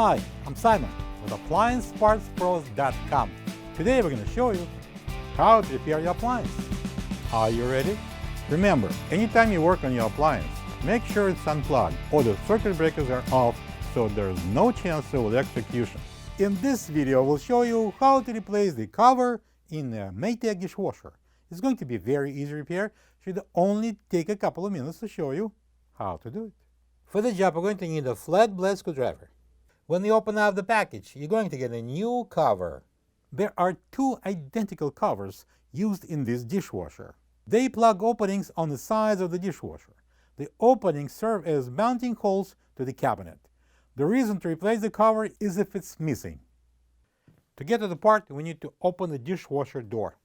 Hi, I'm Simon with AppliancePartsPros.com. Today we're going to show you how to repair your appliance. Are you ready? Remember, anytime you work on your appliance, make sure it's unplugged or the circuit breakers are off so there's no chance of electrocution. In this video, we'll show you how to replace the cover in the Maytag dishwasher. It's going to be very easy repair. Should only take a couple of minutes to show you how to do it. For the job, we're going to need a flat blade screwdriver. When you open up the package, you're going to get a new cover. There are two identical covers used in this dishwasher. They plug openings on the sides of the dishwasher. The openings serve as mounting holes to the cabinet. The reason to replace the cover is if it's missing. To get to the part, we need to open the dishwasher door.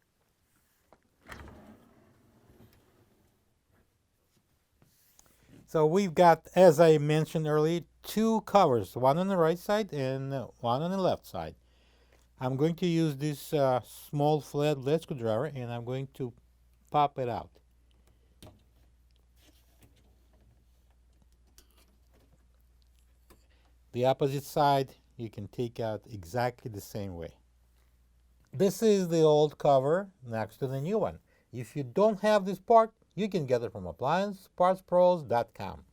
So we've got, as I mentioned earlier, two covers, one on the right side and one on the left side. I'm going to use this small flat blade screwdriver and I'm going to pop it out. The opposite side you can take out exactly the same way. This is the old cover next to the new one. If you don't have this part, you can get it from AppliancePartsPros.com.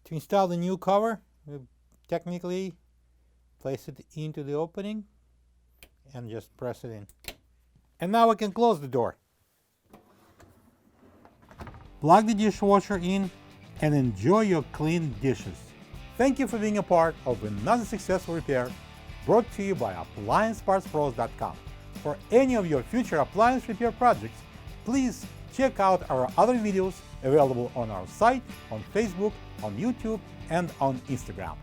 To install the new cover, we technically place it into the opening and just press it in. And now we can close the door. Plug the dishwasher in and enjoy your clean dishes. Thank you for being a part of another successful repair brought to you by AppliancePartsPros.com. For any of your future appliance repair projects, please check out our other videos available on our site, on Facebook, on YouTube, and on Instagram.